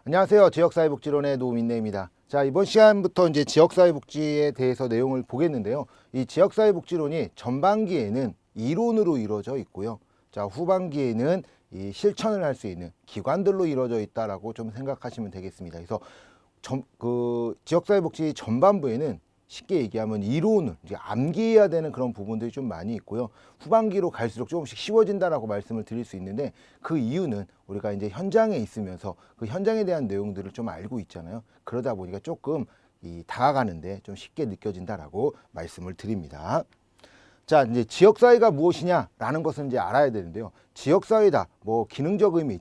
안녕하세요. 지역사회복지론의 노민래입니다. 자, 이번 시간부터 이제 지역사회복지에 대해서 내용을 보겠는데요. 이 지역사회복지론이 전반기에는 이론으로 이루어져 있고요. 자, 후반기에는 이 실천을 할 수 있는 기관들로 이루어져 있다라고 좀 생각하시면 되겠습니다. 그래서 지역사회복지 전반부에는 쉽게 얘기하면 이론을 이제 암기해야 되는 그런 부분들이 좀 많이 있고요. 후반기로 갈수록 조금씩 쉬워진다라고 말씀을 드릴 수 있는데, 그 이유는 우리가 이제 현장에 있으면서 그 현장에 대한 내용들을 좀 알고 있잖아요. 그러다 보니까 조금 다가가는데 좀 쉽게 느껴진다라고 말씀을 드립니다. 자, 이제 지역사회가 무엇이냐라는 것은 이제 알아야 되는데요. 지역사회다, 뭐 기능적 의미,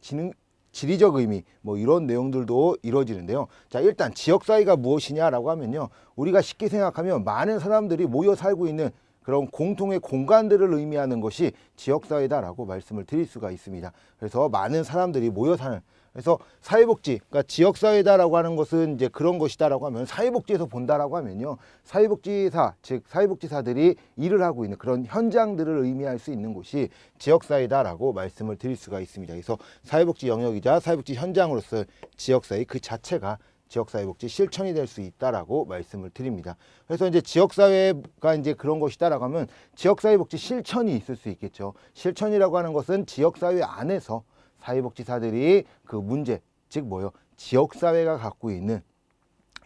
지리적 의미, 뭐 이런 내용들도 이루어지는데요. 자, 일단 지역사회가 무엇이냐라고 하면요, 우리가 쉽게 생각하면 많은 사람들이 모여 살고 있는 그런 공통의 공간들을 의미하는 것이 지역사회다라고 말씀을 드릴 수가 있습니다. 그래서 많은 사람들이 모여 사는, 그래서 사회복지, 그러니까 지역사회다라고 하는 것은 이제 그런 것이다라고 하면, 사회복지에서 본다라고 하면요, 사회복지사, 즉 사회복지사들이 일을 하고 있는 그런 현장들을 의미할 수 있는 곳이 지역사회다라고 말씀을 드릴 수가 있습니다. 그래서 사회복지 영역이자 사회복지 현장으로서 지역사회 그 자체가 지역사회복지 실천이 될 수 있다라고 말씀을 드립니다. 그래서 이제 지역사회가 이제 그런 것이다라고 하면 지역사회복지 실천이 있을 수 있겠죠. 실천이라고 하는 것은 지역사회 안에서 사회복지사들이 그 문제, 즉 뭐요? 지역사회가 갖고 있는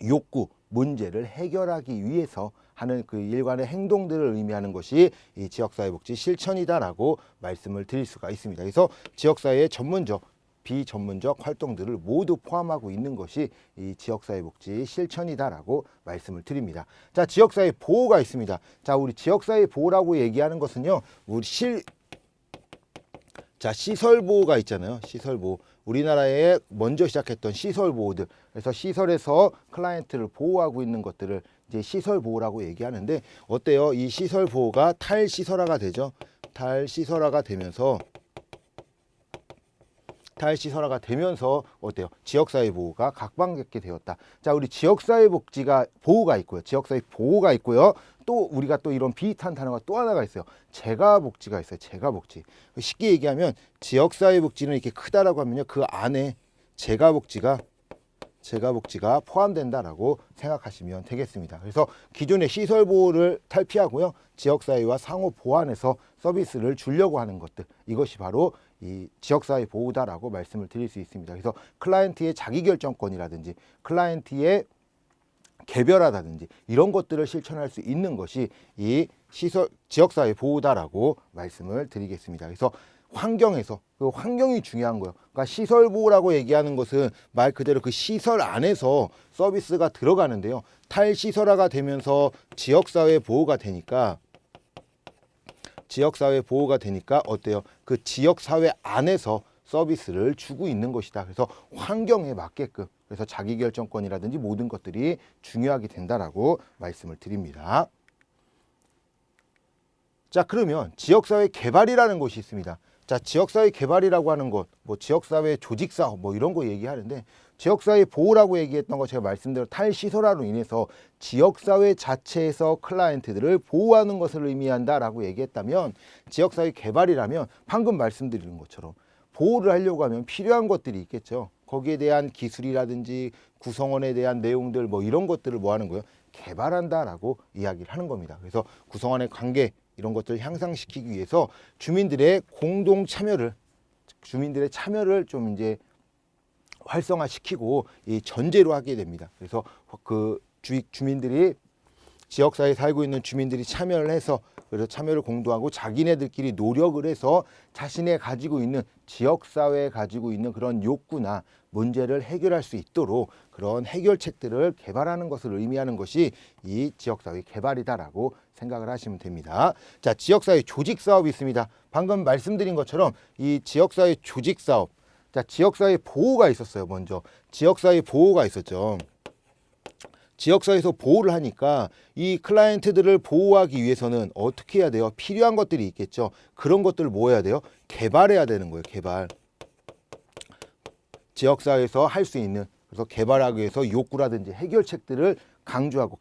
욕구, 문제를 해결하기 위해서 하는 그 일관의 행동들을 의미하는 것이 이 지역사회복지 실천이다라고 말씀을 드릴 수가 있습니다. 그래서 지역사회의 전문적, 비전문적 활동들을 모두 포함하고 있는 것이 이 지역사회복지 실천이다라고 말씀을 드립니다. 자, 지역사회 보호가 있습니다. 자, 우리 지역사회 보호라고 얘기하는 것은요, 시설 보호가 있잖아요. 시설 보호. 우리나라에 먼저 시작했던 시설 보호들. 그래서 시설에서 클라이언트를 보호하고 있는 것들을 이제 시설 보호라고 얘기하는데, 어때요? 이 시설 보호가 탈시설화가 되죠. 탈시설화가 되면서 어때요? 지역사회 보호가 각광받게 되었다. 자, 우리 지역사회 복지가 보호가 있고요. 지역사회 보호가 있고요. 또 우리가 또 이런 비슷한 단어가 또 하나가 있어요. 재가복지가 있어요. 재가복지. 쉽게 얘기하면 지역사회 복지는 이렇게 크다라고 하면요, 그 안에 재가복지가 포함된다라고 생각하시면 되겠습니다. 그래서 기존의 시설 보호를 탈피하고요, 지역사회와 상호 보완해서 서비스를 주려고 하는 것들, 이것이 바로 이 지역사회 보호다라고 말씀을 드릴 수 있습니다. 그래서 클라이언트의 자기결정권이라든지 클라이언트의 개별화라든지 이런 것들을 실천할 수 있는 것이 이 지역사회 보호다라고 말씀을 드리겠습니다. 그래서 환경에서, 그 환경이 중요한 거예요. 그러니까 시설 보호라고 얘기하는 것은 말 그대로 그 시설 안에서 서비스가 들어가는데요, 탈시설화가 되면서 지역사회 보호가 되니까 어때요? 그 지역사회 안에서 서비스를 주고 있는 것이다. 그래서 환경에 맞게끔, 그래서 자기결정권이라든지 모든 것들이 중요하게 된다라고 말씀을 드립니다. 자, 그러면 지역사회 개발이라는 것이 있습니다. 자, 지역사회 개발이라고 하는 것, 뭐 지역사회 조직사업 뭐 이런 거 얘기하는데, 지역사회 보호라고 얘기했던 거 제가 말씀대로 탈시설화로 인해서 지역사회 자체에서 클라이언트들을 보호하는 것을 의미한다라고 얘기했다면, 지역사회 개발이라면 방금 말씀드리는 것처럼 보호를 하려고 하면 필요한 것들이 있겠죠. 거기에 대한 기술이라든지 구성원에 대한 내용들 뭐 이런 것들을 뭐 하는 거예요? 개발한다라고 이야기를 하는 겁니다. 그래서 구성원의 관계 이런 것들을 향상시키기 위해서 주민들의 참여를 좀 이제 활성화시키고 이 전제로 하게 됩니다. 그래서 그 주민들이, 지역사회에 살고 있는 주민들이 참여를 해서, 그래서 참여를 공동하고 자기네들끼리 노력을 해서 자신의 가지고 있는, 지역사회에 가지고 있는 그런 욕구나 문제를 해결할 수 있도록 그런 해결책들을 개발하는 것을 의미하는 것이 이 지역사회 개발이다라고 생각을 하시면 됩니다. 자, 지역사회 조직사업이 있습니다. 방금 말씀드린 것처럼 이 지역사회 조직사업, 자, 지역사회 보호가 있었어요. 먼저 지역사회 보호가 있었죠. 지역사회에서 보호를 하니까 이 클라이언트들을 보호하기 위해서는 어떻게 해야 돼요? 필요한 것들이 있겠죠. 그런 것들을 뭐 해야 돼요? 개발해야 되는 거예요. 개발. 지역사회에서 할 수 있는, 그래서 개발하기 위해서 욕구라든지 해결책들을 강조하고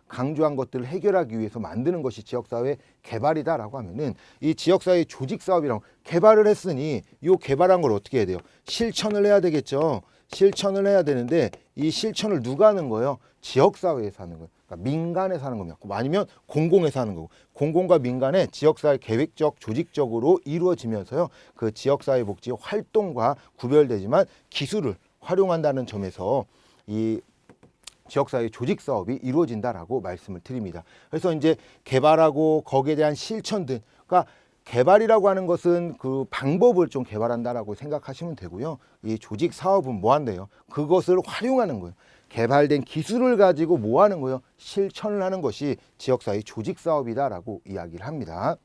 강조한 것들을 해결하기 위해서 만드는 것이 지역사회 개발이다라고 하면은 이 지역사회 조직사업이랑 개발을 했으니 이 개발한 걸 어떻게 해야 돼요? 실천을 해야 되겠죠. 실천을 해야 되는데 이 실천을 누가 하는 거예요? 지역사회에서 하는 거예요. 그러니까 민간에서 하는 겁니다. 아니면 공공에서 하는 거고, 공공과 민간의 지역사회 계획적 조직적으로 이루어지면서요, 그 지역사회 복지 활동과 구별되지만 기술을 활용한다는 점에서 이 지역사회 조직 사업이 이루어진다라고 말씀을 드립니다. 그래서 이제 개발하고 거기에 대한 실천 등, 그러니까 개발이라고 하는 것은 그 방법을 좀 개발한다라고 생각하시면 되고요. 이 조직 사업은 뭐 한대요? 그것을 활용하는 거예요. 개발된 기술을 가지고 뭐 하는 거예요? 실천을 하는 것이 지역사회 조직 사업이다라고 이야기를 합니다.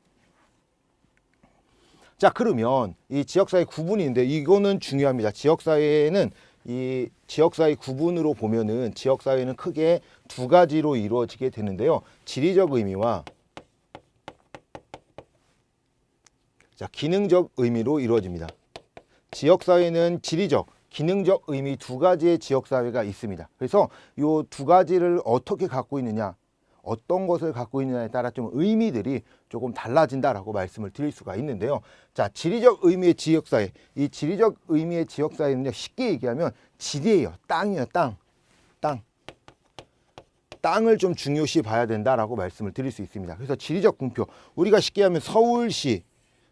자, 그러면 이 지역사회 구분인데 이거는 중요합니다. 지역사회는 이 지역사회 구분으로 보면은 지역사회는 크게 두 가지로 이루어지게 되는데요. 지리적 의미와 자, 기능적 의미로 이루어집니다. 지역사회는 지리적, 기능적 의미 두 가지의 지역사회가 있습니다. 그래서 이 두 가지를 어떻게 갖고 있느냐, 어떤 것을 갖고 있느냐에 따라 좀 의미들이 조금 달라진다라고 말씀을 드릴 수가 있는데요. 자, 지리적 의미의 지역사회. 이 지리적 의미의 지역사회는요, 쉽게 얘기하면 지리예요. 땅이에요. 땅. 땅을 좀 중요시 봐야 된다라고 말씀을 드릴 수 있습니다. 그래서 지리적 분표. 우리가 쉽게 하면 서울시,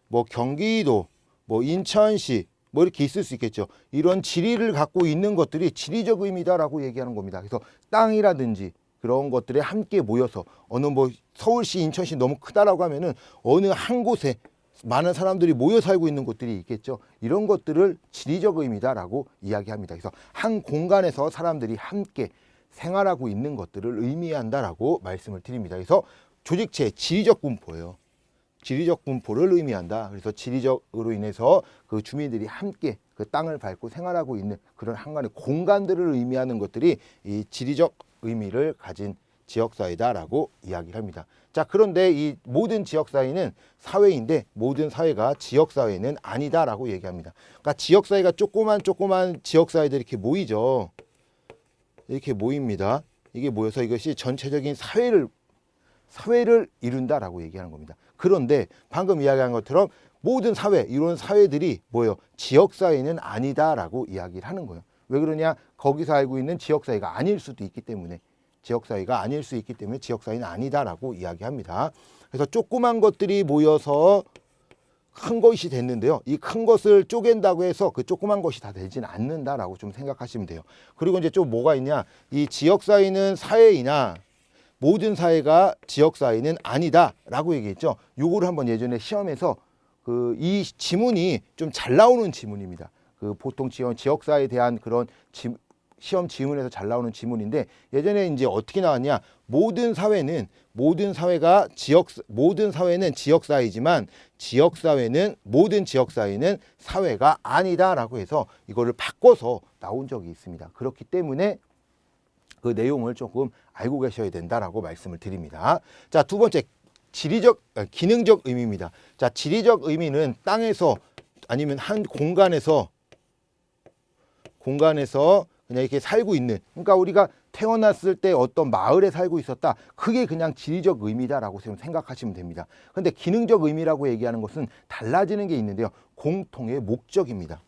뭐 경기도, 뭐 인천시, 뭐 이렇게 있을 수 있겠죠. 이런 지리를 갖고 있는 것들이 지리적 의미다라고 얘기하는 겁니다. 그래서 땅이라든지 그런 것들에 함께 모여서 어느 뭐 서울시, 인천시 너무 크다라고 하면은 어느 한 곳에 많은 사람들이 모여 살고 있는 곳들이 있겠죠. 이런 것들을 지리적 의미다라고 이야기합니다. 그래서 한 공간에서 사람들이 함께 생활하고 있는 것들을 의미한다라고 말씀을 드립니다. 그래서 조직체의 지리적 분포예요. 지리적 분포를 의미한다. 그래서 지리적으로 인해서 그 주민들이 함께 그 땅을 밟고 생활하고 있는 그런 한간의 공간들을 의미하는 것들이 이 지리적 의미를 가진 지역사회다라고 이야기를 합니다. 자, 그런데 이 모든 지역사회는 사회인데 모든 사회가 지역사회는 아니다라고 얘기합니다. 그러니까 지역사회가 조그만 지역사회들이 이렇게 모이죠. 이렇게 모입니다. 이게 모여서 이것이 전체적인 사회를 이룬다라고 얘기하는 겁니다. 그런데 방금 이야기한 것처럼 모든 사회, 이런 사회들이 뭐예요? 지역사회는 아니다라고 이야기를 하는 거예요. 왜 그러냐? 거기서 알고 있는 지역사회가 아닐 수도 있기 때문에, 지역사회가 아닐 수 있기 때문에 지역사회는 아니다라고 이야기합니다. 그래서 조그만 것들이 모여서 큰 것이 됐는데요. 이 큰 것을 쪼갠다고 해서 그 조그만 것이 다 되지는 않는다라고 좀 생각하시면 돼요. 그리고 이제 좀 뭐가 있냐? 이 지역사회는 사회이나 모든 사회가 지역사회는 아니다라고 얘기했죠. 요거를 한번 예전에 시험에서 이 지문이 좀 잘 나오는 지문입니다. 보통 지역사회에 대한 그런 시험 지문에서 잘 나오는 지문인데, 예전에 이제 어떻게 나왔냐? 모든 사회는 지역사회지만 모든 지역사회는 사회가 아니다라고 해서 이거를 바꿔서 나온 적이 있습니다. 그렇기 때문에 그 내용을 조금 알고 계셔야 된다라고 말씀을 드립니다. 자, 두 번째, 기능적 의미입니다. 자, 지리적 의미는 땅에서 아니면 한 공간에서 그냥 이렇게 살고 있는, 그러니까 우리가 태어났을 때 어떤 마을에 살고 있었다, 그게 그냥 지리적 의미다라고 생각하시면 됩니다. 근데 기능적 의미라고 얘기하는 것은 달라지는 게 있는데요. 공통의 목적입니다.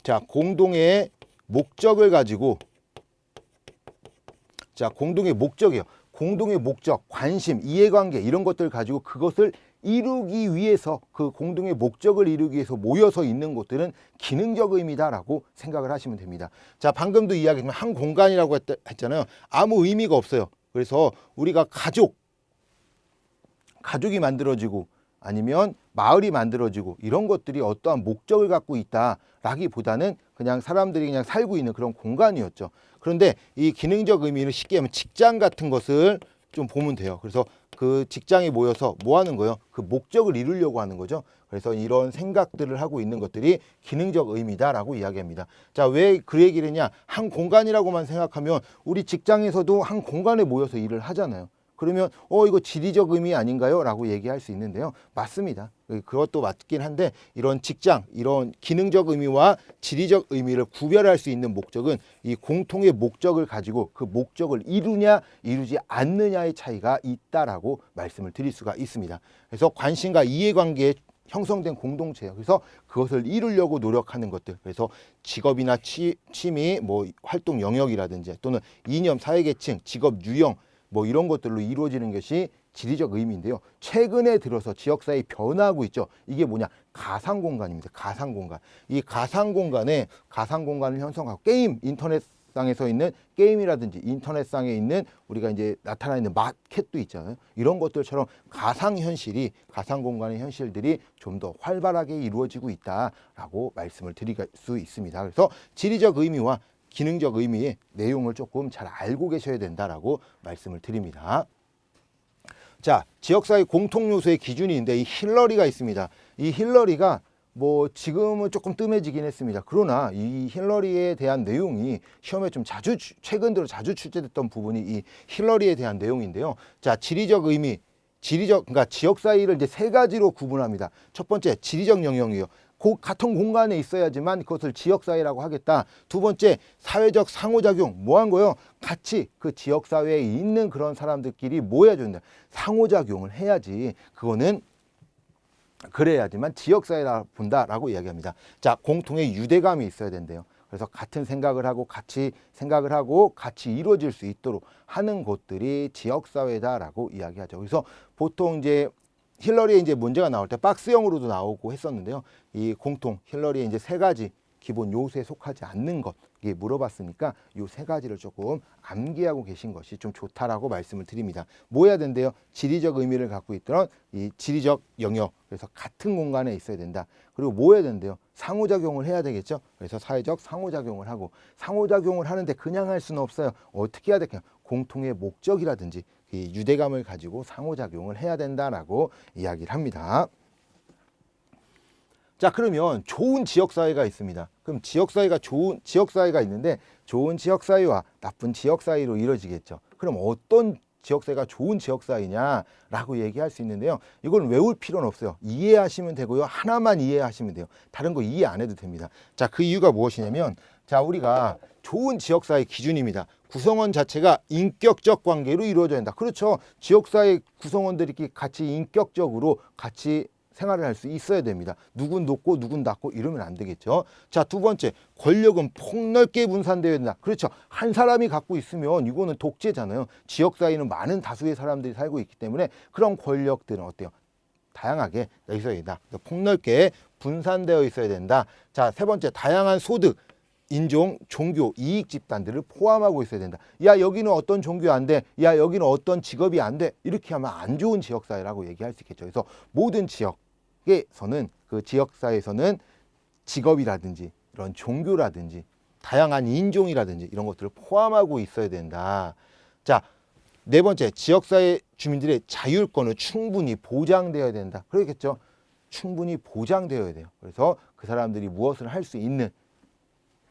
자, 공동의 목적을 가지고, 자, 공동의 목적이요. 공동의 목적, 관심, 이해관계 이런 것들을 가지고 그것을 이루기 위해서, 그 공동의 목적을 이루기 위해서 모여서 있는 곳들은 기능적 의미다라고 생각을 하시면 됩니다. 자, 방금도 이야기했지만 한 공간이라고 했잖아요. 아무 의미가 없어요. 그래서 우리가 가족이 만들어지고 아니면 마을이 만들어지고 이런 것들이 어떠한 목적을 갖고 있다라기보다는 그냥 사람들이 그냥 살고 있는 그런 공간이었죠. 그런데 이 기능적 의미를 쉽게 하면 직장 같은 것을 좀 보면 돼요. 그래서 그 직장에 모여서 뭐 하는 거예요? 그 목적을 이루려고 하는 거죠. 그래서 이런 생각들을 하고 있는 것들이 기능적 의미다라고 이야기합니다. 자, 왜 그 얘기를 했냐? 한 공간이라고만 생각하면 우리 직장에서도 한 공간에 모여서 일을 하잖아요. 그러면 이거 지리적 의미 아닌가요? 라고 얘기할 수 있는데요. 맞습니다. 그것도 맞긴 한데 이런 직장, 이런 기능적 의미와 지리적 의미를 구별할 수 있는 목적은 이 공통의 목적을 가지고 그 목적을 이루냐 이루지 않느냐의 차이가 있다라고 말씀을 드릴 수가 있습니다. 그래서 관심과 이해관계에 형성된 공동체예요. 그래서 그것을 이루려고 노력하는 것들. 그래서 직업이나 취미, 뭐 활동 영역이라든지 또는 이념, 사회계층, 직업 유형 뭐 이런 것들로 이루어지는 것이 지리적 의미인데요. 최근에 들어서 지역사회에 변화하고 있죠. 이게 뭐냐? 가상공간입니다. 가상공간. 이 가상공간을 형성하고 게임, 인터넷상에서 있는 게임이라든지 인터넷상에 있는 우리가 이제 나타나 있는 마켓도 있잖아요. 이런 것들처럼 가상현실이, 가상공간의 현실들이 좀 더 활발하게 이루어지고 있다라고 말씀을 드릴 수 있습니다. 그래서 지리적 의미와 기능적 의미의 내용을 조금 잘 알고 계셔야 된다라고 말씀을 드립니다. 자, 지역사회 공통요소의 기준이 있는데 이 힐러리가 있습니다. 이 힐러리가 뭐 지금은 조금 뜸해지긴 했습니다. 그러나 이 힐러리에 대한 내용이 시험에 좀 최근 들어 자주 출제됐던 부분이 이 힐러리에 대한 내용인데요. 자, 지리적 의미, 그러니까 지역사회를 이제 세 가지로 구분합니다. 첫 번째, 지리적 영역이요. 같은 공간에 있어야지만 그것을 지역사회라고 하겠다. 두 번째, 사회적 상호작용. 뭐 한 거요? 같이 그 지역사회에 있는 그런 사람들끼리 모여야 된다. 상호작용을 해야지. 그거는 그래야지만 지역사회라 본다라고 이야기합니다. 자, 공통의 유대감이 있어야 된대요. 그래서 같은 생각을 하고 같이 이루어질 수 있도록 하는 곳들이 지역사회다라고 이야기하죠. 그래서 보통 이제 힐러리에 이제 문제가 나올 때 박스형으로도 나오고 했었는데요. 이 공통 힐러리에 이제 세 가지 기본 요소에 속하지 않는 것 이게 물어봤으니까 요 세 가지를 조금 암기하고 계신 것이 좀 좋다라고 말씀을 드립니다. 뭐 해야 된대요? 지리적 의미를 갖고 있던 이 지리적 영역. 그래서 같은 공간에 있어야 된다. 그리고 뭐 해야 된대요? 상호작용을 해야 되겠죠. 그래서 사회적 상호작용을 하고 상호작용을 하는데 그냥 할 수는 없어요. 어떻게 해야 될까요? 공통의 목적이라든지 이 유대감을 가지고 상호작용을 해야 된다라고 이야기를 합니다. 자, 그러면 좋은 지역사회가 있습니다. 그럼 좋은 지역사회가 있는데 좋은 지역사회와 나쁜 지역사회로 이루어지겠죠. 그럼 어떤 지역사회가 좋은 지역사회냐라고 얘기할 수 있는데요. 이건 외울 필요는 없어요. 이해하시면 되고요. 하나만 이해하시면 돼요. 다른 거 이해 안 해도 됩니다. 자, 그 이유가 무엇이냐면 자, 우리가 좋은 지역사회 기준입니다. 구성원 자체가 인격적 관계로 이루어져야 된다. 그렇죠. 지역사회 구성원들이 같이 인격적으로 같이 생활을 할 수 있어야 됩니다. 누군 높고 누군 낮고 이러면 안 되겠죠. 자, 두 번째, 권력은 폭넓게 분산되어야 된다. 그렇죠. 한 사람이 갖고 있으면 이거는 독재잖아요. 지역사회는 많은 다수의 사람들이 살고 있기 때문에 그런 권력들은 어때요? 다양하게 있어야 된다. 폭넓게 분산되어 있어야 된다. 자, 세 번째, 다양한 소득, 인종, 종교, 이익 집단들을 포함하고 있어야 된다. 야, 여기는 어떤 종교 안 돼. 야, 여기는 어떤 직업이 안 돼. 이렇게 하면 안 좋은 지역사회라고 얘기할 수 있겠죠. 그래서 모든 지역에서는 그 지역사회에서는 직업이라든지 이런 종교라든지 다양한 인종이라든지 이런 것들을 포함하고 있어야 된다. 자, 네 번째, 지역사회 주민들의 자율권은 충분히 보장되어야 된다. 그러겠죠. 충분히 보장되어야 돼요. 그래서 그 사람들이 무엇을 할 수 있는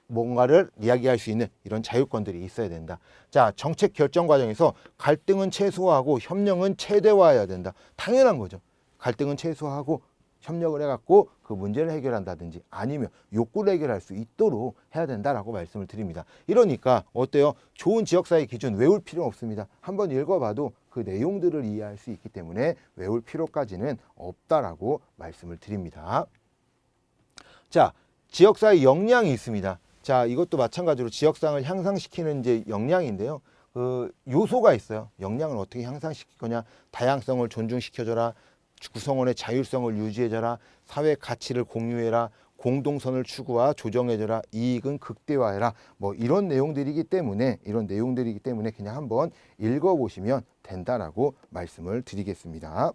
뭔가를 이야기할 수 있는 이런 자율권들이 있어야 된다. 자, 정책 결정 과정에서 갈등은 최소화하고 협력은 최대화해야 된다. 당연한 거죠. 갈등은 최소화하고 협력을 해갖고 그 문제를 해결한다든지 아니면 욕구를 해결할 수 있도록 해야 된다라고 말씀을 드립니다. 이러니까 어때요? 좋은 지역사회 기준 외울 필요는 없습니다. 한번 읽어봐도 그 내용들을 이해할 수 있기 때문에 외울 필요까지는 없다라고 말씀을 드립니다. 자, 지역사회 역량이 있습니다. 자, 이것도 마찬가지로 지역상을 향상시키는 이제 역량인데요. 그 요소가 있어요. 역량을 어떻게 향상시킬 거냐? 다양성을 존중시켜줘라. 구성원의 자율성을 유지해줘라. 사회 가치를 공유해라. 공동선을 추구와 조정해줘라. 이익은 극대화해라. 뭐 이런 내용들이기 때문에 그냥 한번 읽어보시면 된다라고 말씀을 드리겠습니다.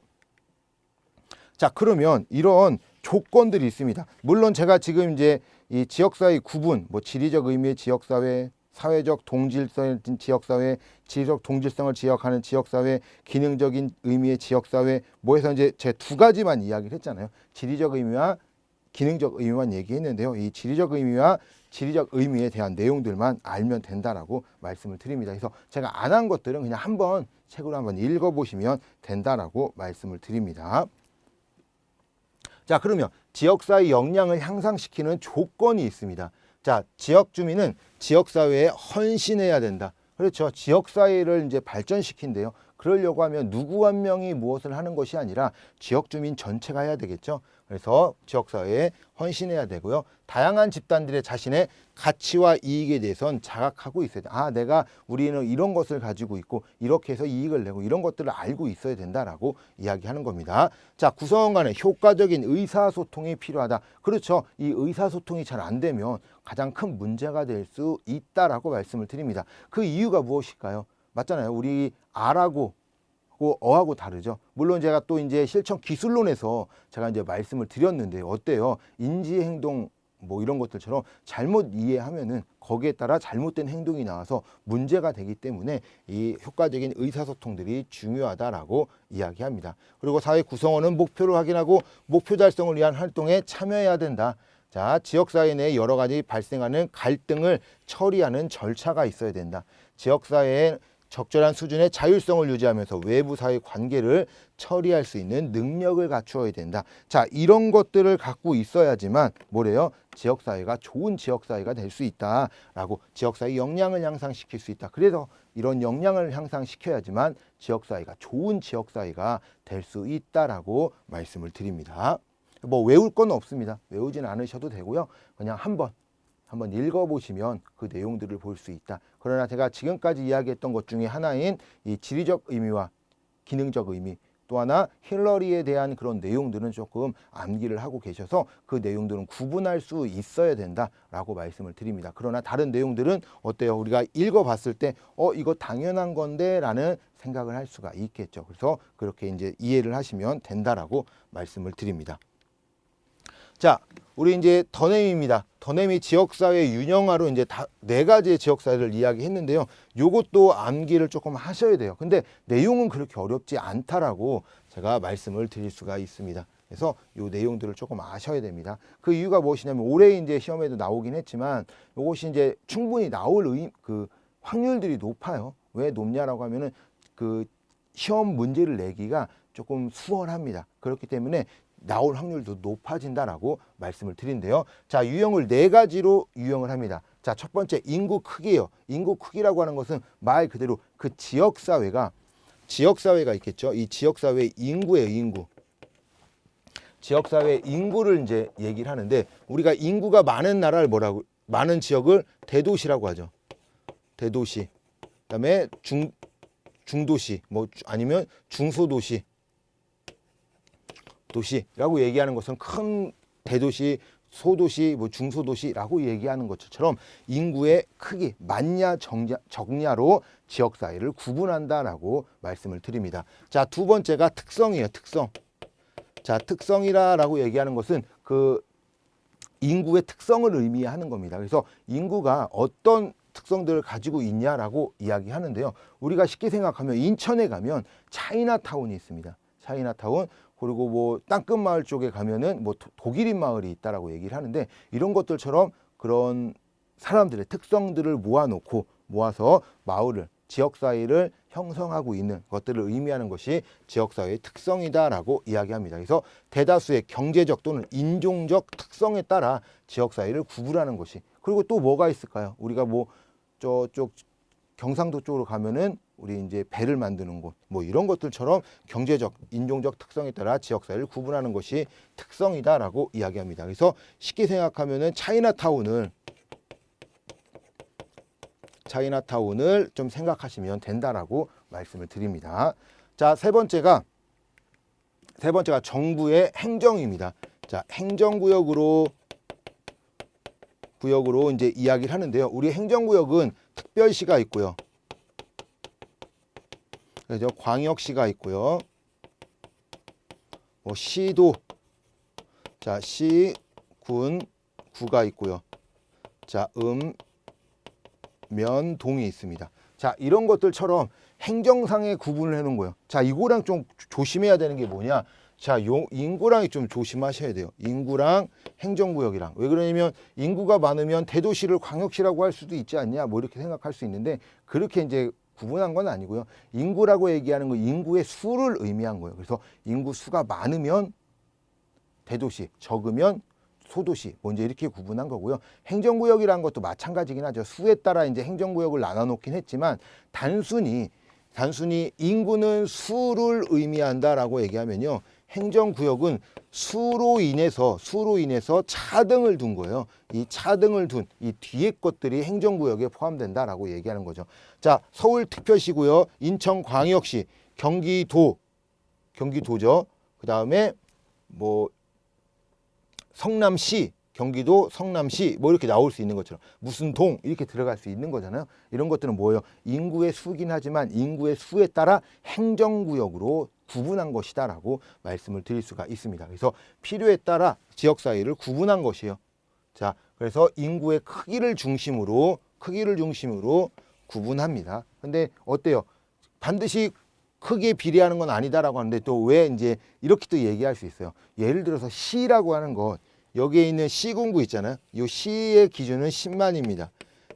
자, 그러면 이런 조건들이 있습니다. 물론 제가 지금 이제 이 지역사회 구분, 뭐 지리적 의미의 지역사회, 사회적 동질성의 지역사회, 지리적 동질성을 지역하는 지역사회, 기능적인 의미의 지역사회, 뭐 해서 이제 제 두 가지만 이야기를 했잖아요. 지리적 의미와 기능적 의미만 얘기했는데요. 이 지리적 의미와 지리적 의미에 대한 내용들만 알면 된다라고 말씀을 드립니다. 그래서 제가 안 한 것들은 그냥 한번 책으로 한번 읽어보시면 된다라고 말씀을 드립니다. 자, 그러면 지역사회 역량을 향상시키는 조건이 있습니다. 자, 지역 주민은 지역사회에 헌신해야 된다. 그렇죠. 지역사회를 이제 발전시킨대요. 그러려고 하면 누구 한 명이 무엇을 하는 것이 아니라 지역 주민 전체가 해야 되겠죠. 그래서 지역사회에 헌신해야 되고요. 다양한 집단들의 자신의 가치와 이익에 대해서는 자각하고 있어야 돼. 아, 우리는 이런 것을 가지고 있고 이렇게 해서 이익을 내고 이런 것들을 알고 있어야 된다라고 이야기하는 겁니다. 자, 구성원 간의 효과적인 의사소통이 필요하다. 그렇죠. 이 의사소통이 잘 안 되면 가장 큰 문제가 될 수 있다라고 말씀을 드립니다. 그 이유가 무엇일까요? 맞잖아요. 우리 아라고 어하고 다르죠. 물론 제가 또 이제 실천 기술론에서 제가 이제 말씀을 드렸는데 어때요? 인지 행동 뭐 이런 것들처럼 잘못 이해하면은 거기에 따라 잘못된 행동이 나와서 문제가 되기 때문에 이 효과적인 의사소통들이 중요하다라고 이야기합니다. 그리고 사회 구성원은 목표를 확인하고 목표 달성을 위한 활동에 참여해야 된다. 자, 지역사회 내에 여러 가지 발생하는 갈등을 처리하는 절차가 있어야 된다. 지역사회에 적절한 수준의 자율성을 유지하면서 외부 사회 관계를 처리할 수 있는 능력을 갖추어야 된다. 자, 이런 것들을 갖고 있어야지만 뭐래요? 지역사회가 좋은 지역사회가 될 수 있다라고 지역사회 역량을 향상시킬 수 있다. 그래서 이런 역량을 향상시켜야지만 지역사회가 좋은 지역사회가 될 수 있다라고 말씀을 드립니다. 뭐 외울 건 없습니다. 외우지는 않으셔도 되고요. 그냥 한번 읽어보시면 그 내용들을 볼 수 있다. 그러나 제가 지금까지 이야기했던 것 중에 하나인 이 지리적 의미와 기능적 의미, 또 하나 힐러리에 대한 그런 내용들은 조금 암기를 하고 계셔서 그 내용들은 구분할 수 있어야 된다라고 말씀을 드립니다. 그러나 다른 내용들은 어때요? 우리가 읽어봤을 때 이거 당연한 건데 라는 생각을 할 수가 있겠죠. 그래서 그렇게 이제 이해를 하시면 된다라고 말씀을 드립니다. 자, 우리 이제 더넴입니다. 더넴이 지역사회 윤영화로 이제 네 가지의 지역사회를 이야기했는데요. 요것도 암기를 조금 하셔야 돼요. 근데 내용은 그렇게 어렵지 않다라고 제가 말씀을 드릴 수가 있습니다. 그래서 요 내용들을 조금 아셔야 됩니다. 그 이유가 무엇이냐면 올해 이제 시험에도 나오긴 했지만 요것이 이제 충분히 나올 그 확률들이 높아요. 왜 높냐라고 하면은 그 시험 문제를 내기가 조금 수월합니다. 그렇기 때문에 나올 확률도 높아진다라고 말씀을 드린대요. 자, 유형을 네 가지로 유형을 합니다. 자, 첫 번째 인구 크기예요. 인구 크기라고 하는 것은 말 그대로 그 지역사회가 있겠죠. 이 지역사회의 인구예요, 인구. 지역사회의 인구를 이제 얘기를 하는데 우리가 인구가 많은 나라를 많은 지역을 대도시라고 하죠. 대도시. 그다음에 중도시, 뭐 아니면 중소도시. 도시라고 얘기하는 것은 큰 대도시, 소도시, 뭐 중소도시라고 얘기하는 것처럼 인구의 크기, 많냐 적냐로 지역사회를 구분한다라고 말씀을 드립니다. 자, 두 번째가 특성이에요. 특성. 자, 특성이라고 얘기하는 것은 그 인구의 특성을 의미하는 겁니다. 그래서 인구가 어떤 특성들을 가지고 있냐라고 이야기하는데요. 우리가 쉽게 생각하면 인천에 가면 차이나타운이 있습니다. 차이나타운. 그리고 뭐 땅끝 마을 쪽에 가면은 뭐 독일인 마을이 있다라고 얘기를 하는데 이런 것들처럼 그런 사람들의 특성들을 모아서 마을을 지역사회를 형성하고 있는 것들을 의미하는 것이 지역사회의 특성이다라고 이야기합니다. 그래서 대다수의 경제적 또는 인종적 특성에 따라 지역사회를 구분하는 것이 그리고 또 뭐가 있을까요? 우리가 뭐 저쪽 경상도 쪽으로 가면은 우리 이제 배를 만드는 곳, 뭐 이런 것들처럼 경제적, 인종적 특성에 따라 지역사회를 구분하는 것이 특성이다라고 이야기합니다. 그래서 쉽게 생각하면은 차이나타운을 좀 생각하시면 된다라고 말씀을 드립니다. 자, 세 번째가 정부의 행정입니다. 자, 행정구역으로 이제 이야기를 하는데요. 우리 행정구역은 특별시가 있고요. 그래서 광역시가 있고요. 뭐 시도, 자, 시, 군, 구가 있고요. 자, 면, 동이 있습니다. 자, 이런 것들처럼 행정상의 구분을 해놓은 거예요. 자, 이거랑 좀 조심해야 되는 게 뭐냐? 자, 인구랑 좀 조심하셔야 돼요. 인구랑 행정구역이랑. 왜 그러냐면 인구가 많으면 대도시를 광역시라고 할 수도 있지 않냐, 뭐 이렇게 생각할 수 있는데 그렇게 이제 구분한 건 아니고요. 인구라고 얘기하는 건 인구의 수를 의미한 거예요. 그래서 인구 수가 많으면 대도시, 적으면 소도시, 뭐 이제 이렇게 구분한 거고요. 행정구역이라는 것도 마찬가지긴 하죠. 수에 따라 이제 행정구역을 나눠놓긴 했지만 단순히 인구는 수를 의미한다라고 얘기하면요. 행정구역은 수로 인해서 차등을 둔 거예요. 이 차등을 둔 이 뒤에 것들이 행정구역에 포함된다라고 얘기하는 거죠. 자, 서울특별시고요. 인천광역시, 경기도죠. 그 다음에 뭐 성남시, 경기도 성남시 뭐 이렇게 나올 수 있는 것처럼 무슨 동 이렇게 들어갈 수 있는 거잖아요. 이런 것들은 뭐예요? 인구의 수긴 하지만 인구의 수에 따라 행정구역으로 구분한 것이다라고 말씀을 드릴 수가 있습니다. 그래서 필요에 따라 지역 사이를 구분한 것이에요. 자, 그래서 인구의 크기를 중심으로 구분합니다. 근데 어때요? 반드시 크기에 비례하는 건 아니다라고 하는데 또 왜 이제 이렇게 또 얘기할 수 있어요. 예를 들어서 시라고 하는 것, 여기에 있는 시군구 있잖아요. 이 시의 기준은 10만입니다.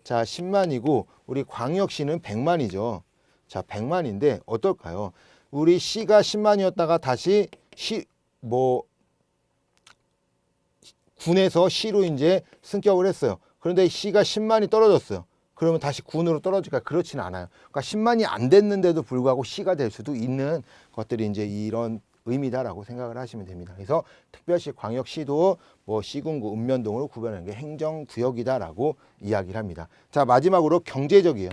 자, 10만이고 우리 광역시는 100만이죠. 자, 100만인데 어떨까요? 우리 시가 10만이었다가 다시 군에서 시로 이제 승격을 했어요. 그런데 시가 10만이 떨어졌어요. 그러면 다시 군으로 떨어질까? 그렇지는 않아요. 그러니까 10만이 안 됐는데도 불구하고 시가 될 수도 있는 것들이 이제 이런 의미다라고 생각을 하시면 됩니다. 그래서 특별시, 광역시도 뭐 시군구, 읍면동으로 구별하는 게 행정구역이다라고 이야기를 합니다. 자, 마지막으로 경제적이에요.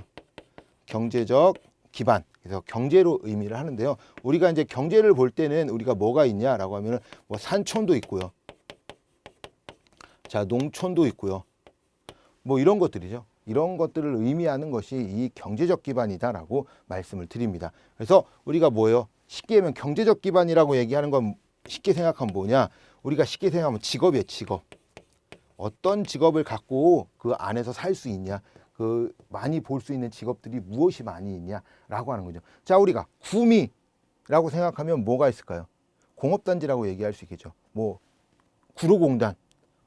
경제적 기반. 그래서 경제로 의미를 하는데요. 우리가 이제 경제를 볼 때는 우리가 뭐가 있냐라고 하면은 뭐 산촌도 있고요. 자, 농촌도 있고요. 뭐 이런 것들이죠. 이런 것들을 의미하는 것이 이 경제적 기반이다라고 말씀을 드립니다. 그래서 우리가 뭐예요? 쉽게 하면 경제적 기반이라고 얘기하는 건 쉽게 생각하면 뭐냐? 우리가 쉽게 생각하면 직업이에요, 직업. 어떤 직업을 갖고 그 안에서 살 수 있냐? 그 많이 볼 수 있는 직업들이 무엇이 많이 있냐라고 하는 거죠. 자, 우리가 구미라고 생각하면 뭐가 있을까요? 공업단지라고 얘기할 수 있겠죠. 뭐 구로공단.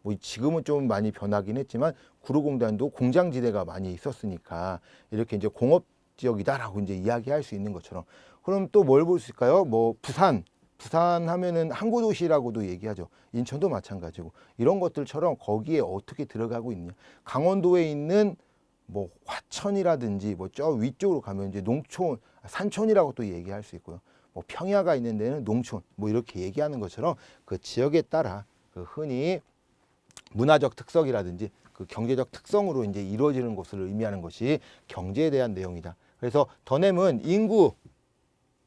뭐 지금은 좀 많이 변하긴 했지만 구로공단도 공장지대가 많이 있었으니까 이렇게 이제 공업 지역이다라고 이제 이야기할 수 있는 것처럼. 그럼 또 뭘 볼 수 있을까요? 뭐 부산 하면은 항구 도시라고도 얘기하죠. 인천도 마찬가지고 이런 것들처럼 거기에 어떻게 들어가고 있냐. 강원도에 있는 뭐 화천이라든지 뭐 저 위쪽으로 가면 이제 농촌, 산촌이라고 또 얘기할 수 있고요. 뭐 평야가 있는 데는 농촌, 뭐 이렇게 얘기하는 것처럼 그 지역에 따라 그 흔히 문화적 특성이라든지 그 경제적 특성으로 이제 이루어지는 것을 의미하는 것이 경제에 대한 내용이다. 그래서 더냄은 인구,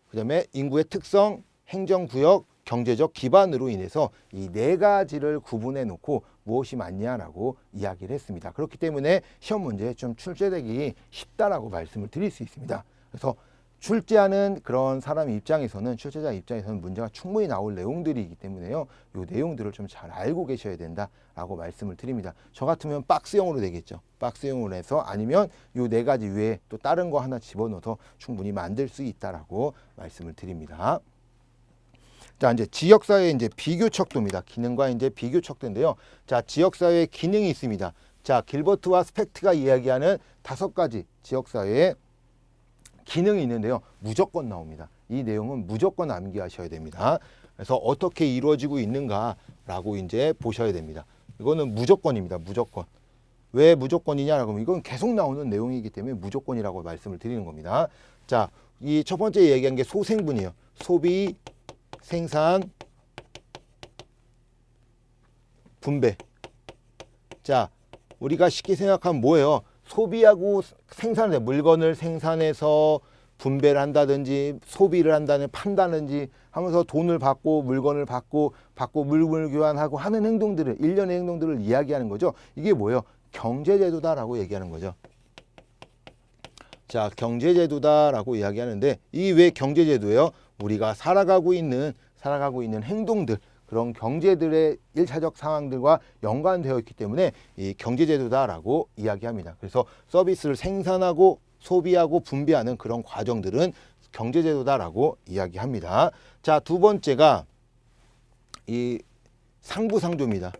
그다음에 인구의 특성, 행정구역, 경제적 기반으로 인해서 이 네 가지를 구분해 놓고 무엇이 맞냐라고 이야기를 했습니다. 그렇기 때문에 시험 문제에 좀 출제되기 쉽다라고 말씀을 드릴 수 있습니다. 그래서 출제하는 그런 사람 입장에서는, 출제자 입장에서는 문제가 충분히 나올 내용들이기 때문에요. 이 내용들을 좀 잘 알고 계셔야 된다라고 말씀을 드립니다. 저 같으면 박스형으로 되겠죠. 박스형으로 해서 아니면 이 네 가지 외에 또 다른 거 하나 집어넣어서 충분히 만들 수 있다라고 말씀을 드립니다. 자, 이제 지역사회 이제 비교척도입니다. 기능과 이제 비교척도인데요. 자, 지역사회의 기능이 있습니다. 자, 길버트와 스펙트가 이야기하는 5가지 지역사회의 기능이 있는데요. 무조건 나옵니다. 이 내용은 무조건 암기하셔야 됩니다. 그래서 어떻게 이루어지고 있는가라고 이제 보셔야 됩니다. 이거는 무조건입니다. 무조건. 왜 무조건이냐라고 하면 이건 계속 나오는 내용이기 때문에 무조건이라고 말씀을 드리는 겁니다. 자, 이 첫 번째 얘기한 게 소생분이에요. 소비, 생산, 분배. 자, 우리가 쉽게 생각하면 뭐예요? 소비하고 생산을, 물건을 생산해서 분배를 한다든지 소비를 한다든지 판다든지 하면서 돈을 받고 물건을 받고 물물 교환하고 하는 행동들을, 일련의 행동들을 이야기하는 거죠. 이게 뭐예요? 경제제도다라고 얘기하는 거죠. 자, 경제제도다라고 이야기하는데 이 왜 경제제도예요? 우리가 살아가고 있는 행동들, 그런 경제들의 일차적 상황들과 연관되어 있기 때문에 이 경제제도다라고 이야기합니다. 그래서 서비스를 생산하고 소비하고 분배하는 그런 과정들은 경제제도다라고 이야기합니다. 자, 두 번째가 이 상부상조입니다.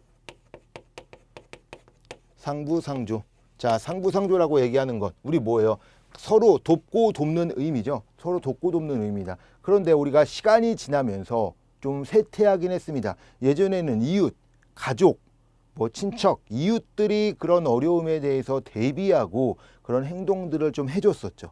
상부상조. 자, 상부상조라고 얘기하는 것, 우리 뭐예요? 서로 돕고 돕는 의미죠. 서로 돕고 돕는 의미다. 그런데 우리가 시간이 지나면서 좀 쇠퇴하긴 했습니다. 예전에는 이웃, 가족, 뭐 친척, 이웃들이 그런 어려움에 대해서 대비하고 그런 행동들을 좀 해줬었죠.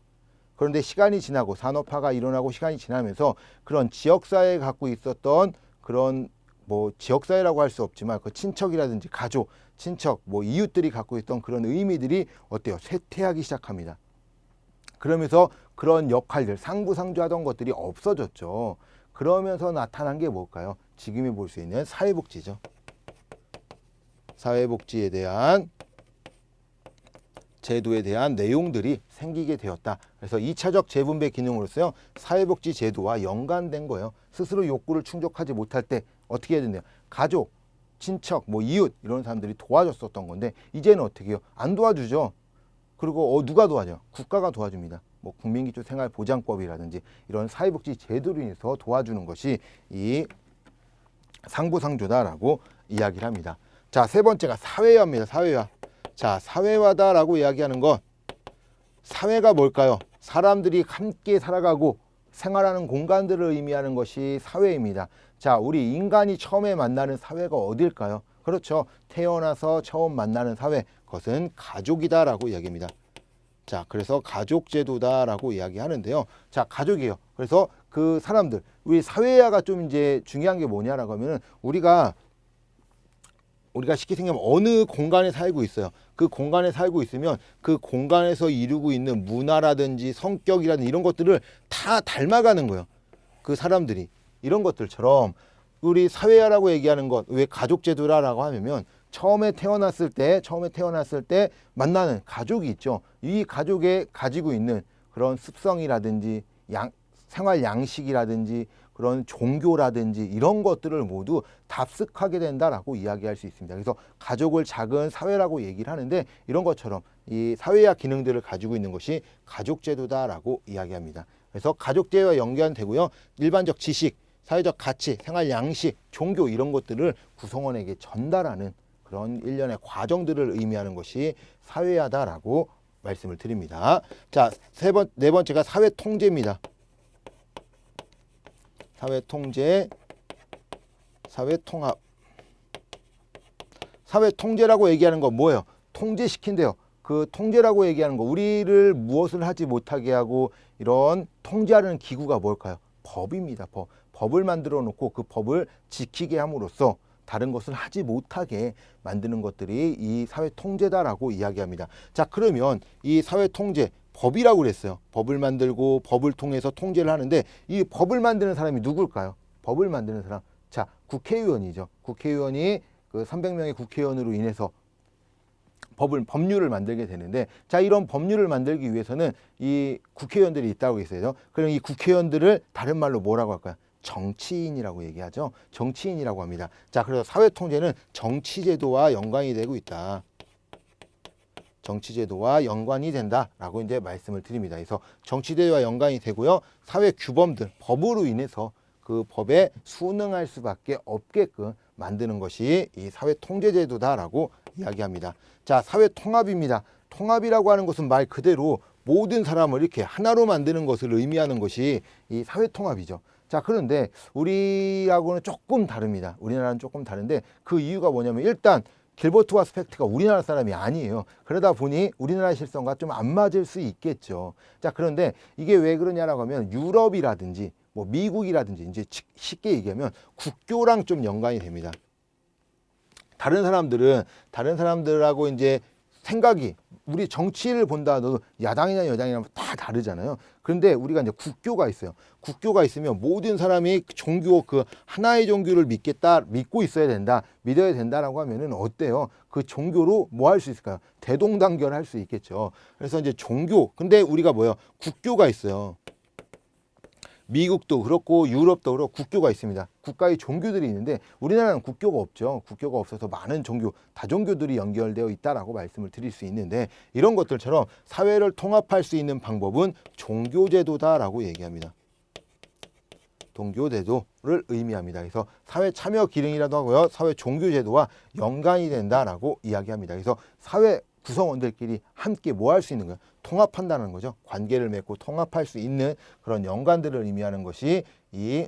그런데 시간이 지나고 산업화가 일어나고 시간이 지나면서 그런 지역사회에 갖고 있었던 그런 뭐 지역사회라고 할 수 없지만 그 친척이라든지 가족, 친척, 뭐 이웃들이 갖고 있던 그런 의미들이 어때요? 쇠퇴하기 시작합니다. 그러면서 그런 역할들, 상부상조하던 것들이 없어졌죠. 그러면서 나타난 게 뭘까요? 지금이 볼 수 있는 사회복지죠. 사회복지에 대한 제도에 대한 내용들이 생기게 되었다. 그래서 2차적 재분배 기능으로서요. 사회복지 제도와 연관된 거예요. 스스로 욕구를 충족하지 못할 때 어떻게 해야 된대요? 가족, 친척, 뭐 이웃 이런 사람들이 도와줬었던 건데 이제는 어떻게 해요? 안 도와주죠. 그리고 누가 도와줘요? 국가가 도와줍니다. 뭐 국민기초생활보장법이라든지 이런 사회복지 제도로 인해서 도와주는 것이 이 상부상조다라고 이야기를 합니다. 자, 세 번째가 사회화입니다. 사회화. 자, 사회화다라고 이야기하는 건 사회가 뭘까요? 사람들이 함께 살아가고 생활하는 공간들을 의미하는 것이 사회입니다. 자, 우리 인간이 처음에 만나는 사회가 어딜까요? 그렇죠. 태어나서 처음 만나는 사회, 그것은 가족이다라고 이야기합니다. 자, 그래서 가족제도다라고 이야기하는데요. 자, 가족이에요. 그래서 그 사람들, 우리 사회화가 좀 이제 중요한 게 뭐냐라고 하면은 우리가 쉽게 생각하면 어느 공간에 살고 있어요. 그 공간에 살고 있으면 그 공간에서 이루고 있는 문화라든지 성격이라든지 이런 것들을 다 닮아가는 거예요. 그 사람들이. 이런 것들처럼 우리 사회화라고 얘기하는 것, 왜 가족제도라고 하면 처음에 태어났을 때 만나는 가족이 있죠. 이 가족에 가지고 있는 그런 습성이라든지 생활 양식이라든지 그런 종교라든지 이런 것들을 모두 답습하게 된다라고 이야기할 수 있습니다. 그래서 가족을 작은 사회라고 얘기를 하는데 이런 것처럼 이 사회화 기능들을 가지고 있는 것이 가족제도다라고 이야기합니다. 그래서 가족제와 연관되고요. 일반적 지식, 사회적 가치, 생활 양식, 종교 이런 것들을 구성원에게 전달하는 그런 일련의 과정들을 의미하는 것이 사회화다라고 말씀을 드립니다. 자, 네 번째가 사회통제입니다. 사회통제, 사회통합. 사회통제라고 얘기하는 건 뭐예요? 통제시킨대요. 그 통제라고 얘기하는 거, 우리를 무엇을 하지 못하게 하고 이런 통제하는 기구가 뭘까요? 법입니다. 법을 만들어 놓고 그 법을 지키게 함으로써 다른 것을 하지 못하게 만드는 것들이 이 사회통제다라고 이야기합니다. 자, 그러면 이 사회통제, 법이라고 그랬어요. 법을 만들고 법을 통해서 통제를 하는데 이 법을 만드는 사람이 누굴까요? 법을 만드는 사람. 자, 국회의원이죠. 국회의원이 그 300명의 국회의원으로 인해서 법률을 만들게 되는데, 자, 이런 법률을 만들기 위해서는 이 국회의원들이 있다고 했어요. 그럼 이 국회의원들을 다른 말로 뭐라고 할까요? 정치인이라고 얘기하죠. 정치인이라고 합니다. 자, 그래서 사회통제는 정치제도와 연관이 되고 있다. 정치제도와 연관이 된다라고 이제 말씀을 드립니다. 그래서 정치제도와 연관이 되고요. 사회 규범들, 법으로 인해서 그 법에 순응할 수밖에 없게끔 만드는 것이 이 사회통제제도다라고 이야기합니다. 자, 사회통합입니다. 통합이라고 하는 것은 말 그대로 모든 사람을 이렇게 하나로 만드는 것을 의미하는 것이 이 사회통합이죠. 자, 그런데 우리하고는 조금 다릅니다. 우리나라는 조금 다른데 그 이유가 뭐냐면 일단 길버트와 스펙트가 우리나라 사람이 아니에요. 그러다 보니 우리나라 실성과 좀 안 맞을 수 있겠죠. 자, 그런데 이게 왜 그러냐라고 하면 유럽이라든지 뭐 미국이라든지 이제 쉽게 얘기하면 국교랑 좀 연관이 됩니다. 다른 사람들하고 이제 생각이, 우리 정치를 본다 하더라도 야당이나 여당이나 다 다르잖아요. 그런데 우리가 이제 국교가 있어요. 국교가 있으면 모든 사람이 종교, 그 하나의 종교를 믿고 있어야 된다, 믿어야 된다라고 하면은 어때요? 그 종교로 뭐 할 수 있을까요? 대동단결할 수 있겠죠. 그래서 이제 종교, 근데 우리가 뭐예요? 국교가 있어요. 미국도 그렇고 유럽도 그렇고 국교가 있습니다. 국가의 종교들이 있는데 우리나라는 국교가 없죠. 국교가 없어서 많은 종교, 다종교들이 연결되어 있다라고 말씀을 드릴 수 있는데 이런 것들처럼 사회를 통합할 수 있는 방법은 종교제도다라고 얘기합니다. 동교제도를 의미합니다. 그래서 사회 참여 기능이라도 하고요. 사회 종교제도와 연관이 된다라고 이야기합니다. 그래서 사회 구성원들끼리 함께 뭐 할 수 있는 거예요? 통합한다는 거죠. 관계를 맺고 통합할 수 있는 그런 연관들을 의미하는 것이 이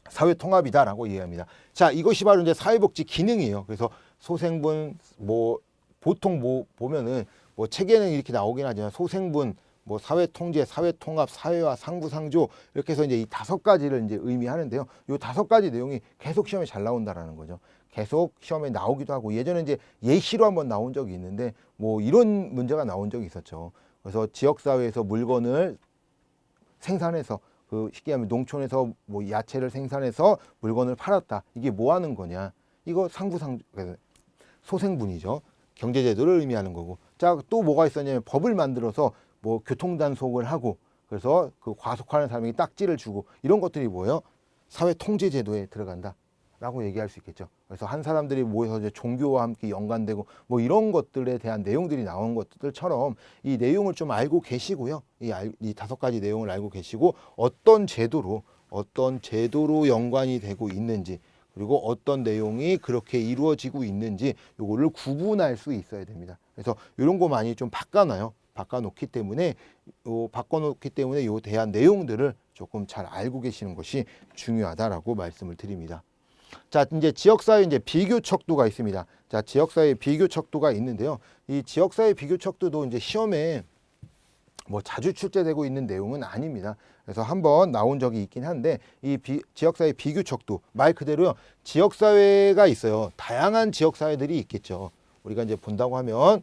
사회 통합이다라고 이해합니다. 자, 이것이 바로 이제 사회복지 기능이에요. 그래서 소생분 뭐 보통 뭐 보면은 뭐 책에는 이렇게 나오긴 하지만 소생분 뭐 사회통제, 사회통합, 사회화, 상부상조 이렇게 해서 이제 이 5가지를 이제 의미하는데요. 이 5가지 내용이 계속 시험에 잘 나온다라는 거죠. 계속 시험에 나오기도 하고 예전에 이제 예시로 한번 나온 적이 있는데 뭐 이런 문제가 나온 적이 있었죠. 그래서 지역사회에서 물건을 생산해서 그 쉽게 하면 농촌에서 뭐 야채를 생산해서 물건을 팔았다. 이게 뭐 하는 거냐? 이거 상부상조 소생분이죠. 경제제도를 의미하는 거고. 자, 또 뭐가 있었냐면 법을 만들어서 뭐 교통단속을 하고 그래서 그 과속하는 사람에게 딱지를 주고 이런 것들이 뭐예요? 사회통제제도에 들어간다라고 얘기할 수 있겠죠. 그래서 한 사람들이 모여서 이제 종교와 함께 연관되고 뭐 이런 것들에 대한 내용들이 나온 것들처럼 이 내용을 좀 알고 계시고요. 이 5가지 내용을 알고 계시고 어떤 제도로 연관이 되고 있는지 그리고 어떤 내용이 그렇게 이루어지고 있는지 요거를 구분할 수 있어야 됩니다. 그래서 이런 거 많이 좀 바꿔놓기 때문에 요 대한 내용들을 조금 잘 알고 계시는 것이 중요하다라고 말씀을 드립니다. 자, 이제 지역사회 이제 비교 척도가 있습니다. 자, 지역사회 비교 척도가 있는데요. 이 지역사회 비교 척도도 이제 시험에 뭐 자주 출제되고 있는 내용은 아닙니다. 그래서 한번 나온 적이 있긴 한데 이 지역사회 비교 척도 말 그대로요. 지역사회가 있어요. 다양한 지역사회들이 있겠죠. 우리가 이제 본다고 하면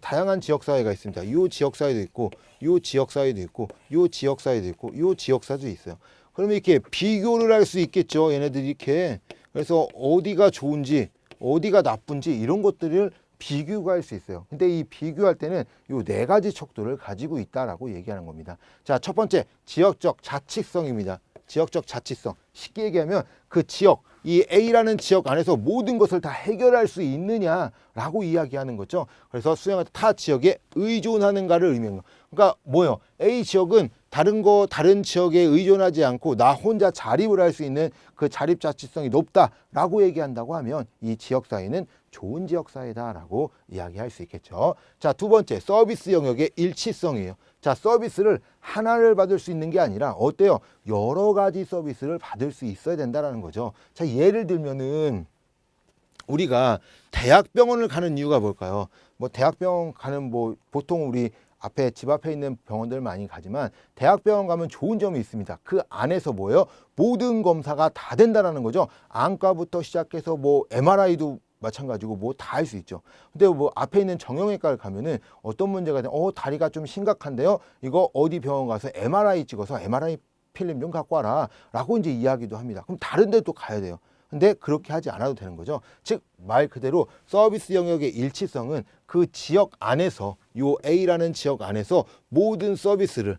다양한 지역사회가 있습니다. 이 지역사회도 있고 이 지역사회도 있고 이 지역사회도 있고 이 지역사회도 있어요. 그러면 이렇게 비교를 할 수 있겠죠. 얘네들이 이렇게. 그래서 어디가 좋은지 어디가 나쁜지 이런 것들을 비교가 할 수 있어요. 근데 이 비교할 때는 이 4가지 척도를 가지고 있다라고 얘기하는 겁니다. 자, 첫 번째 지역적 자치성입니다. 지역적 자치성. 쉽게 얘기하면 그 지역, 이 A라는 지역 안에서 모든 것을 다 해결할 수 있느냐라고 이야기하는 거죠. 그래서 수행할 때 타 지역에 의존하는가를 의미하는 거. 그러니까 뭐예요? A 지역은 다른 지역에 의존하지 않고 나 혼자 자립을 할 수 있는 그 자립 자치성이 높다라고 얘기한다고 하면 이 지역사회는 좋은 지역사회다라고 이야기할 수 있겠죠. 자, 두 번째 서비스 영역의 일치성이에요. 자, 서비스를 하나를 받을 수 있는 게 아니라 어때요? 여러 가지 서비스를 받을 수 있어야 된다라는 거죠. 자, 예를 들면은 우리가 대학병원을 가는 이유가 뭘까요? 뭐 대학병원 가는 뭐 보통 우리 집 앞에 있는 병원들 많이 가지만 대학병원 가면 좋은 점이 있습니다. 그 안에서 뭐예요? 모든 검사가 다 된다라는 거죠. 안과부터 시작해서 뭐 MRI도 마찬가지고 뭐 다 할 수 있죠. 근데 뭐 앞에 있는 정형외과를 가면은 어떤 문제가 다리가 좀 심각한데요. 이거 어디 병원 가서 MRI 찍어서 MRI 필름 좀 갖고 와라 라고 이제 이야기도 합니다. 그럼 다른 데도 가야 돼요. 근데 그렇게 하지 않아도 되는 거죠. 즉 말 그대로 서비스 영역의 일치성은 그 지역 안에서 요 A라는 지역 안에서 모든 서비스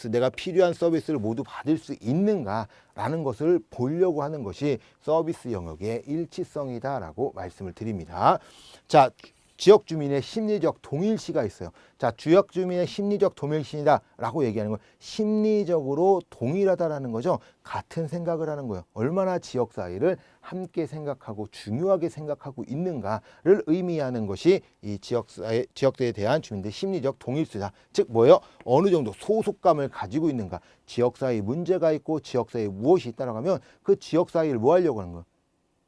내가 필요한 서비스를 모두 받을 수 있는가라는 것을 보려고 하는 것이 서비스 영역의 일치성이다라고 말씀을 드립니다. 자, 지역 주민의 심리적 동일시가 있어요. 자, 지역 주민의 심리적 동일시다라고 얘기하는 건 심리적으로 동일하다라는 거죠. 같은 생각을 하는 거예요. 얼마나 지역 사회를 함께 생각하고 중요하게 생각하고 있는가를 의미하는 것이 이 지역사회에 대한 주민들의 심리적 동일시다. 즉 뭐예요? 어느 정도 소속감을 가지고 있는가. 지역사회에 문제가 있고 지역사회에 무엇이 있다라고 하면 그 지역사회를 뭐 하려고 하는 거예요?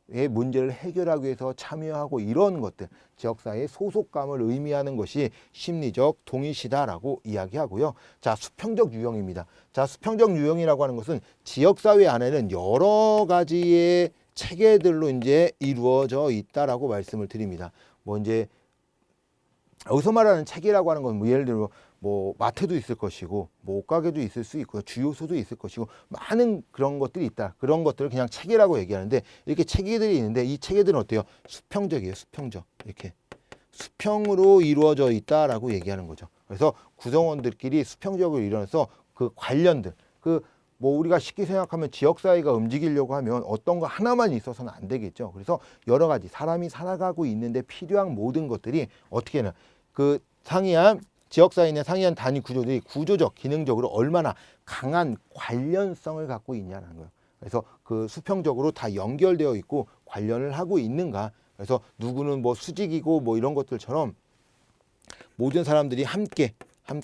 의 문제를 해결하기 위해서 참여하고 이런 것들 지역사회의 소속감을 의미하는 것이 심리적 동일시다라고 이야기하고요. 자, 수평적 유형입니다. 자, 수평적 유형이라고 하는 것은 지역사회 안에는 여러 가지의 체계들로 이제 이루어져 있다라고 말씀을 드립니다. 뭐 이제 여기서 말하는 체계라고 하는 건 뭐 예를 들어 뭐 마트도 있을 것이고 뭐 옷가게도 있을 수 있고요. 주유소도 있을 것이고 많은 그런 것들이 있다. 그런 것들을 그냥 체계라고 얘기하는데 이렇게 체계들이 있는데 이 체계들은 어때요? 수평적이에요. 수평적. 이렇게 수평으로 이루어져 있다라고 얘기하는 거죠. 그래서 구성원들끼리 수평적으로 일어나서 그 관련들 뭐 우리가 쉽게 생각하면 지역사회가 움직이려고 하면 어떤 거 하나만 있어서는 안 되겠죠. 그래서 여러 가지 사람이 살아가고 있는데 필요한 모든 것들이 어떻게 하나 그 상이한 지역사회 내 상이한 단위 구조들이 구조적, 기능적으로 얼마나 강한 관련성을 갖고 있냐는 거예요. 그래서 그 수평적으로 다 연결되어 있고 관련을 하고 있는가. 그래서 누구는 뭐 수직이고 뭐 이런 것들처럼 모든 사람들이 함께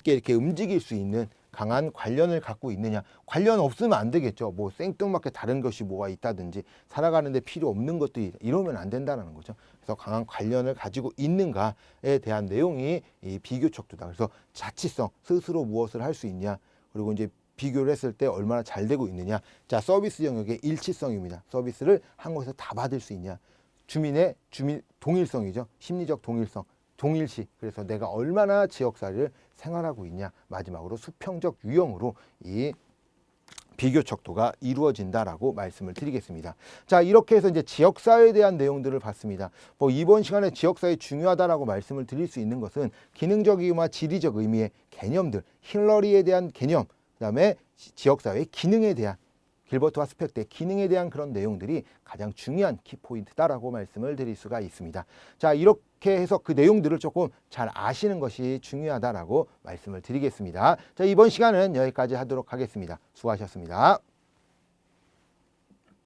이렇게 움직일 수 있는 강한 관련을 갖고 있느냐. 관련 없으면 안 되겠죠. 뭐 생뚱맞게 다른 것이 뭐가 있다든지 살아가는데 필요 없는 것들이 이러면 안 된다는 거죠. 그래서 강한 관련을 가지고 있는가에 대한 내용이 이 비교척도다. 그래서 자치성, 스스로 무엇을 할 수 있냐. 그리고 이제 비교를 했을 때 얼마나 잘 되고 있느냐. 자, 서비스 영역의 일치성입니다. 서비스를 한 곳에서 다 받을 수 있냐. 주민 동일성이죠. 심리적 동일성. 동일시. 그래서 내가 얼마나 지역사회를 생활하고 있냐. 마지막으로 수평적 유형으로 이 비교척도가 이루어진다라고 말씀을 드리겠습니다. 자, 이렇게 해서 이제 지역사회에 대한 내용들을 봤습니다. 뭐 이번 시간에 지역사회 중요하다라고 말씀을 드릴 수 있는 것은 기능적이거나 지리적 의미의 개념들, 힐러리에 대한 개념, 그다음에 지역사회의 기능에 대한 길버트와 스펙트의 기능에 대한 그런 내용들이 가장 중요한 키포인트다라고 말씀을 드릴 수가 있습니다. 자, 이렇게 해서 그 내용들을 조금 잘 아시는 것이 중요하다라고 말씀을 드리겠습니다. 자, 이번 시간은 여기까지 하도록 하겠습니다. 수고하셨습니다.